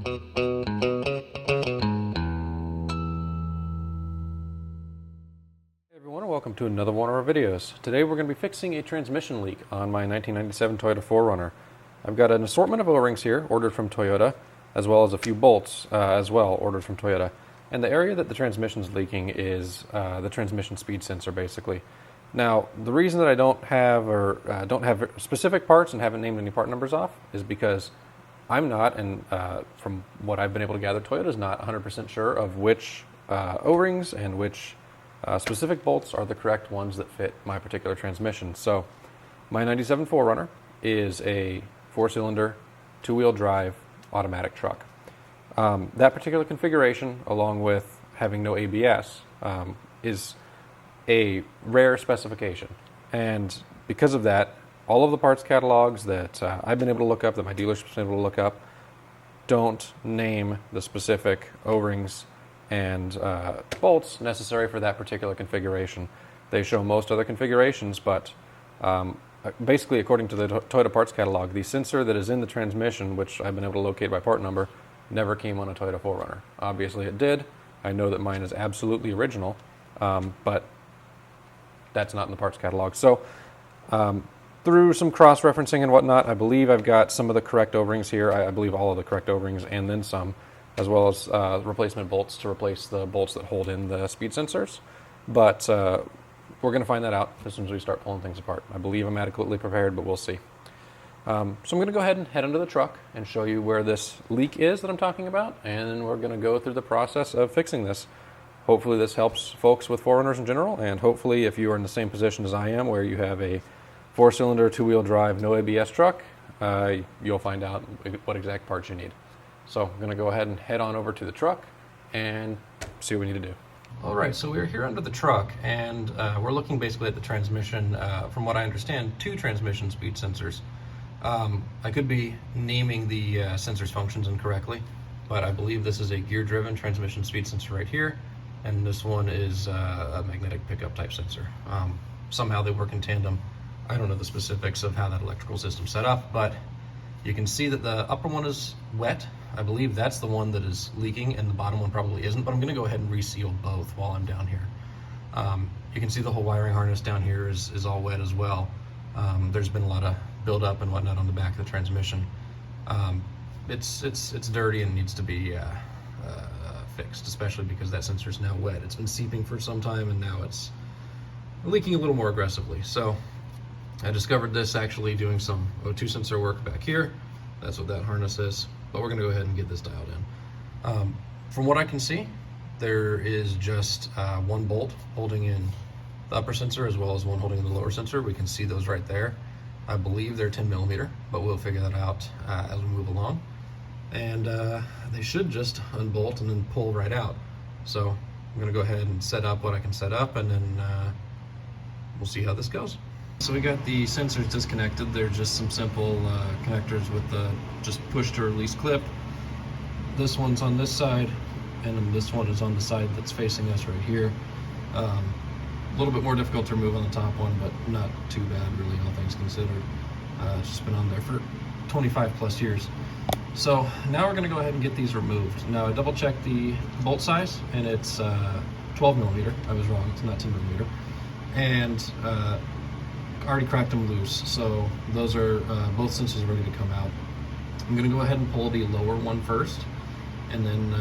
Everyone, welcome to another one of our videos. Today we're going to be fixing a transmission leak on my 1997 Toyota 4Runner. I've got an assortment of O-rings here ordered from Toyota, as well as a few bolts as well ordered from Toyota. And the area that the transmission's leaking is the transmission speed sensor, basically. Now, the reason that I don't have specific parts and haven't named any part numbers off is because I'm not, and from what I've been able to gather, Toyota's not 100% sure of which O-rings and which specific bolts are the correct ones that fit my particular transmission. So my 97 4Runner is a 4-cylinder, 2-wheel drive automatic truck. That particular configuration, along with having no ABS, is a rare specification. And because of that, all of the parts catalogs that I've been able to look up, that my dealership's been able to look up, don't name the specific O-rings and bolts necessary for that particular configuration. They show most other configurations, but basically, according to the Toyota parts catalog, the sensor that is in the transmission, which I've been able to locate by part number, never came on a Toyota 4Runner. Obviously it did. I know that mine is absolutely original, but that's not in the parts catalog. So through some cross-referencing and whatnot, I believe I've got some of the correct O-rings here. I believe all of the correct O-rings and then some, as well as replacement bolts to replace the bolts that hold in the speed sensors. But we're going to find that out as soon as we start pulling things apart. I believe I'm adequately prepared, but we'll see. So I'm going to go ahead and head into the truck and show you where this leak is that I'm talking about, and then we're going to go through the process of fixing this. Hopefully this helps folks with 4Runners in general, and hopefully if you are in the same position as I am, where you have a 4-cylinder, 2-wheel drive, no ABS truck, you'll find out what exact parts you need. So I'm going to go ahead and head on over to the truck and see what we need to do. All right, so we're here under the truck, and we're looking basically at the transmission. From what I understand, 2 transmission speed sensors. I could be naming the sensor's functions incorrectly, but I believe this is a gear-driven transmission speed sensor right here, and this one is a magnetic pickup type sensor. Somehow they work in tandem. I don't know the specifics of how that electrical system's set up, but you can see that the upper one is wet. I believe that's the one that is leaking, and the bottom one probably isn't, but I'm going to go ahead and reseal both while I'm down here. You can see the whole wiring harness down here is all wet as well. There's been a lot of buildup and whatnot on the back of the transmission. It's dirty and needs to be fixed, especially because that sensor is now wet. It's been seeping for some time, and now it's leaking a little more aggressively. So I discovered this actually doing some O2 sensor work back here. That's what that harness is, but we're going to go ahead and get this dialed in. From what I can see, there is just one bolt holding in the upper sensor as well as one holding in the lower sensor. We can see those right there. I believe they're 10 millimeter, but we'll figure that out as we move along. And they should just unbolt and then pull right out. So I'm going to go ahead and set up what I can set up, and then we'll see how this goes. So we got the sensors disconnected. They're just some simple connectors with the just push to release clip. This one's on this side, and then this one is on the side that's facing us right here. A little bit more difficult to remove on the top one, but not too bad really, all things considered. It's just been on there for 25 plus years. So now we're going to go ahead and get these removed. Now I double checked the bolt size, and it's 12 millimeter. I was wrong, it's not 10 millimeter. And already cracked them loose, so those are both sensors ready to come out. I'm going to go ahead and pull the lower one first, and then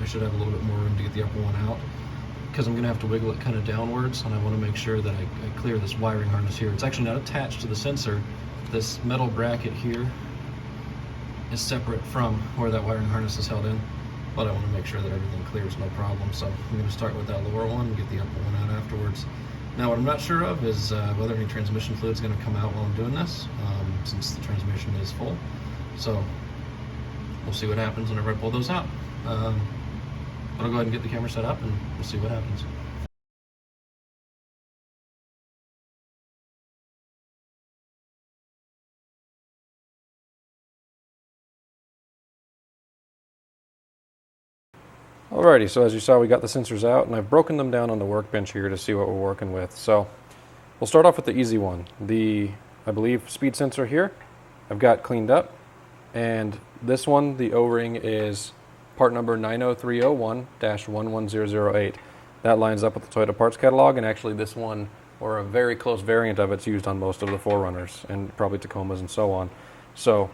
I should have a little bit more room to get the upper one out, because I'm going to have to wiggle it kind of downwards, and I want to make sure that I clear this wiring harness here. It's actually not attached to the sensor. This metal bracket here is separate from where that wiring harness is held in, but I want to make sure that everything clears no problem. So I'm going to start with that lower one and get the upper one out afterwards. Now what I'm not sure of is whether any transmission fluid is going to come out while I'm doing this, since the transmission is full. So we'll see what happens whenever I pull those out. But I'll go ahead and get the camera set up, and we'll see what happens. Alrighty, so as you saw, we got the sensors out, and I've broken them down on the workbench here to see what we're working with. So we'll start off with the easy one. The, I believe, speed sensor here, I've got cleaned up, and This one, the O-ring is part number 90301-11008. That lines up with the Toyota parts catalog, and actually this one, or a very close variant of it's used on most of the 4Runners and probably Tacomas and so on. So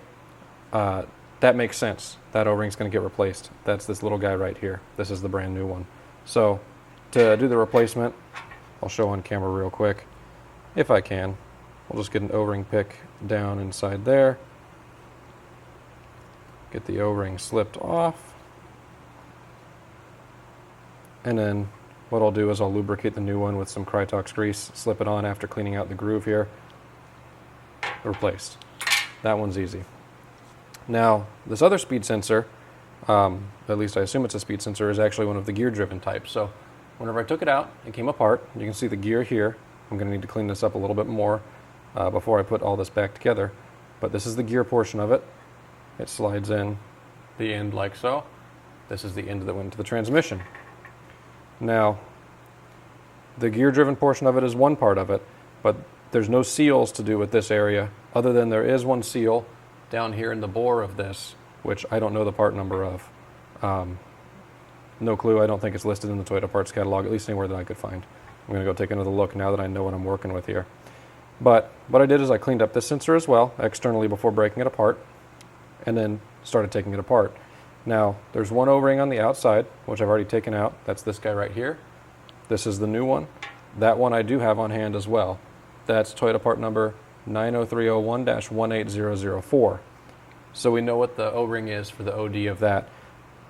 that makes sense. That O-ring's going to get replaced. That's this little guy right here. This is the brand new one. So to do the replacement, I'll show on camera real quick, if I can. We'll just get an O-ring pick down inside there. Get the O-ring slipped off. And then what I'll do is I'll lubricate the new one with some Krytox grease, slip it on after cleaning out the groove here. Replaced. That one's easy. Now, this other speed sensor, at least I assume it's a speed sensor, is actually one of the gear-driven types. So whenever I took it out, it came apart. You can see the gear here. I'm going to need to clean this up a little bit more before I put all this back together. But this is the gear portion of it. It slides in the end like so. This is the end that went to the transmission. Now, the gear-driven portion of it is one part of it, but there's no seals to do with this area, other than there is one seal down here in the bore of this, which I don't know the part number of. No clue. I don't think it's listed in the Toyota parts catalog, at least anywhere that I could find. I'm going to go take another look now that I know what I'm working with here. But what I did is I cleaned up this sensor as well, externally before breaking it apart, and then started taking it apart. Now, there's one O-ring on the outside, which I've already taken out. That's this guy right here. This is the new one. That one I do have on hand as well. That's Toyota part number 90301-18004. So we know what the O-ring is for the OD of that.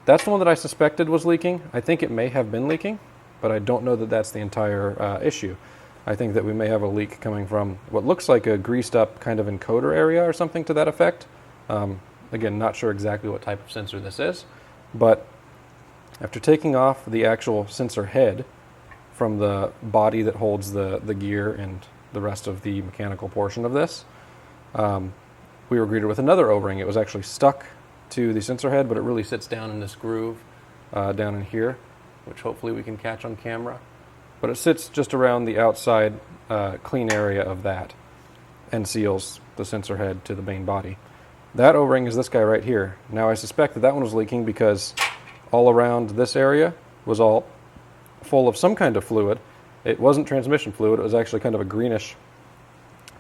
That's the one that I suspected was leaking. I think it may have been leaking, but I don't know that that's the entire issue. I think that we may have a leak coming from what looks like a greased up kind of encoder area or something to that effect. Again, not sure exactly what type of sensor this is, but after taking off the actual sensor head from the body that holds the gear and the rest of the mechanical portion of this, we were greeted with another O-ring. It was actually stuck to the sensor head, but it really sits down in this groove down in here, which hopefully we can catch on camera. But it sits just around the outside clean area of that and seals the sensor head to the main body. That O-ring is this guy right here. Now I suspect that that one was leaking because all around this area was all full of some kind of fluid. It wasn't transmission fluid, it was actually kind of a greenish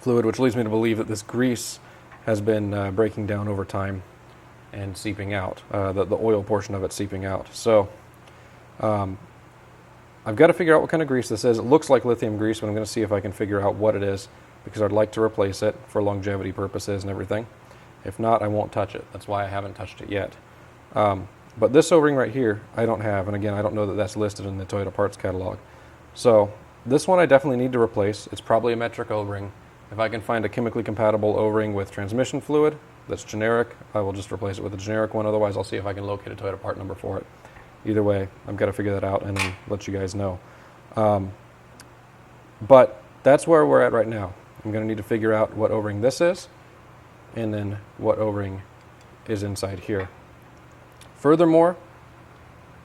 fluid, which leads me to believe that this grease has been breaking down over time and seeping out, the oil portion of it seeping out. So I've got to figure out what kind of grease this is. It looks like lithium grease, but I'm going to see if I can figure out what it is, because I'd like to replace it for longevity purposes and everything. If not, I won't touch it. That's why I haven't touched it yet. But this O-ring right here, I don't have. And again, I don't know that that's listed in the Toyota parts catalog. So this one I definitely need to replace. It's probably a metric O-ring. If I can find a chemically compatible O-ring with transmission fluid that's generic, I will just replace it with a generic one. Otherwise, I'll see if I can locate a Toyota part number for it. Either way, I've got to figure that out and then let you guys know. But that's where we're at right now. I'm going to need to figure out what O-ring this is, and then what O-ring is inside here. Furthermore,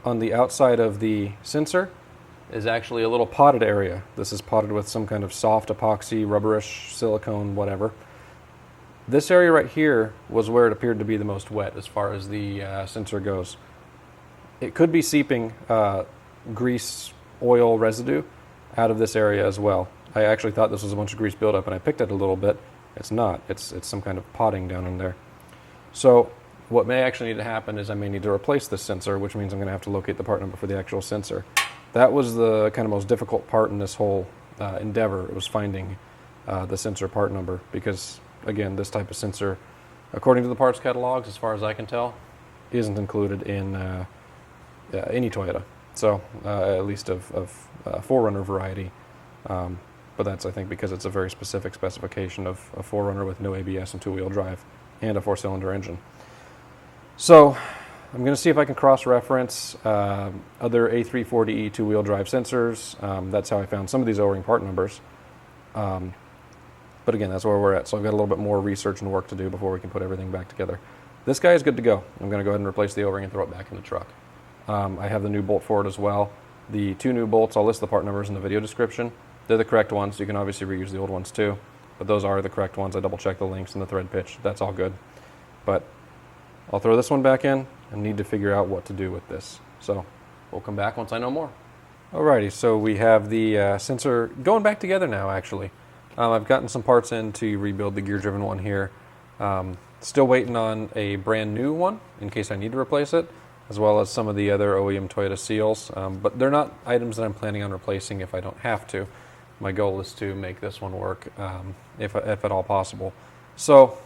on the outside of the sensor is actually a little potted area. This is potted with some kind of soft epoxy, rubberish, silicone, whatever. This area right here was where it appeared to be the most wet as far as the sensor goes. It could be seeping grease, oil residue out of this area as well. I actually thought this was a bunch of grease buildup, and I picked it a little bit. It's not. It's some kind of potting down in there. So what may actually need to happen is I may need to replace this sensor, which means I'm going to have to locate the part number for the actual sensor. That was the kind of most difficult part in this whole endeavor. It was finding the sensor part number, because, again, this type of sensor, according to the parts catalogs, as far as I can tell, isn't included in any Toyota. So at least of 4Runner variety. But that's, I think, because it's a very specific specification of a 4Runner with no ABS and two-wheel drive and a four-cylinder engine. So I'm going to see if I can cross-reference other A340E two-wheel drive sensors. That's how I found some of these O-ring part numbers. But again, that's where we're at. So I've got a little bit more research and work to do before we can put everything back together. This guy is good to go. I'm going to go ahead and replace the O-ring and throw it back in the truck. I have the new bolt for it as well. The two new bolts, I'll list the part numbers in the video description. They're the correct ones. You can obviously reuse the old ones too, but those are the correct ones. I double checked the links and the thread pitch. That's all good. But I'll throw this one back in and need to figure out what to do with this. So we'll come back once I know more. Alrighty, so we have the sensor going back together now, actually. I've gotten some parts in to rebuild the gear-driven one here. Still waiting on a brand new one in case I need to replace it, as well as some of the other OEM Toyota seals. But they're not items that I'm planning on replacing if I don't have to. My goal is to make this one work if at all possible. So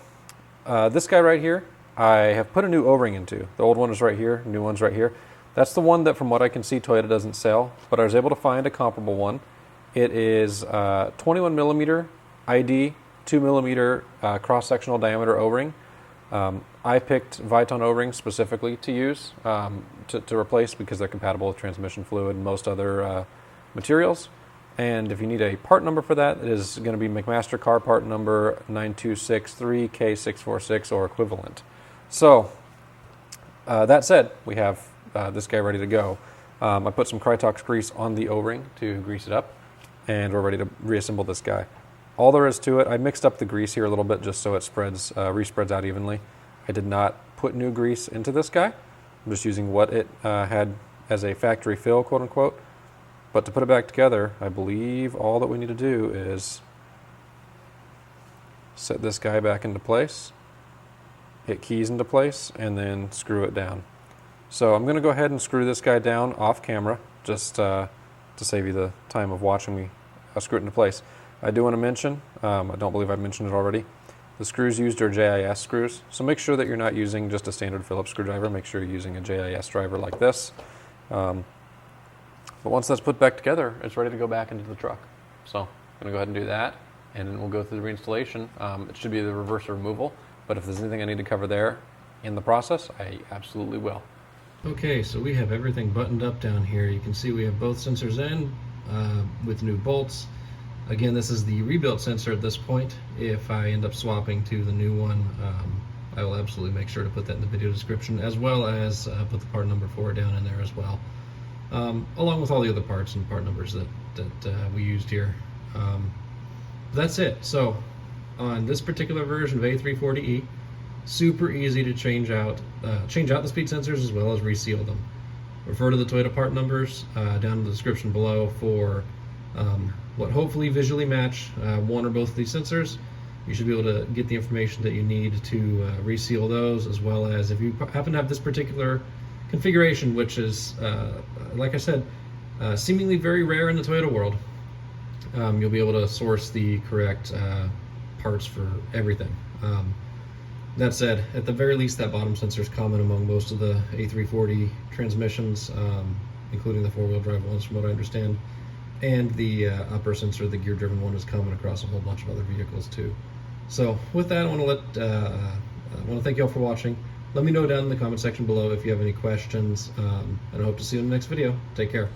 this guy right here, I have put a new O-ring into. The old one is right here, new one's right here. That's the one that, from what I can see, Toyota doesn't sell, but I was able to find a comparable one. It is 21 millimeter ID, 2 millimeter cross-sectional diameter O-ring. I picked Viton O-rings specifically to use, to replace, because they're compatible with transmission fluid and most other materials. And if you need a part number for that, it is going to be McMaster car part number 9263K646 or equivalent. So, that said, we have this guy ready to go. I put some Krytox grease on the O-ring to grease it up, and we're ready to reassemble this guy. All there is to it, I mixed up the grease here a little bit just so it respreads out evenly. I did not put new grease into this guy. I'm just using what it had as a factory fill, quote unquote. But to put it back together, I believe all that we need to do is set this guy back into place, hit keys into place, and then screw it down. So I'm going to go ahead and screw this guy down off camera, just to save you the time of watching me screw it into place. I do want to mention, I don't believe I've mentioned it already, the screws used are JIS screws, so make sure that you're not using just a standard Phillips screwdriver. Make sure you're using a JIS driver like this. But once that's put back together, it's ready to go back into the truck. So I'm going to go ahead and do that, and then we'll go through the reinstallation. It should be the reverse removal, but if there's anything I need to cover there in the process, I absolutely will. Okay, so we have everything buttoned up down here. You can see we have both sensors in with new bolts. Again, this is the rebuilt sensor at this point. If I end up swapping to the new one, I will absolutely make sure to put that in the video description, as well as put the part number for it down in there as well. Along with all the other parts and part numbers that we used here. That's it. So on this particular version of A340E, super easy to change out the speed sensors as well as reseal them. Refer to the Toyota part numbers down in the description below for what hopefully visually match one or both of these sensors. You should be able to get the information that you need to reseal those, as well as if you happen to have this particular configuration, which is, like I said, seemingly very rare in the Toyota world, you'll be able to source the correct parts for everything. That said, at the very least, that bottom sensor is common among most of the A340 transmissions, including the four-wheel drive ones, from what I understand. And the upper sensor, the gear-driven one, is common across a whole bunch of other vehicles too. So with that, I want to thank you all for watching. Let me know down in the comment section below if you have any questions, and I hope to see you in the next video. Take care.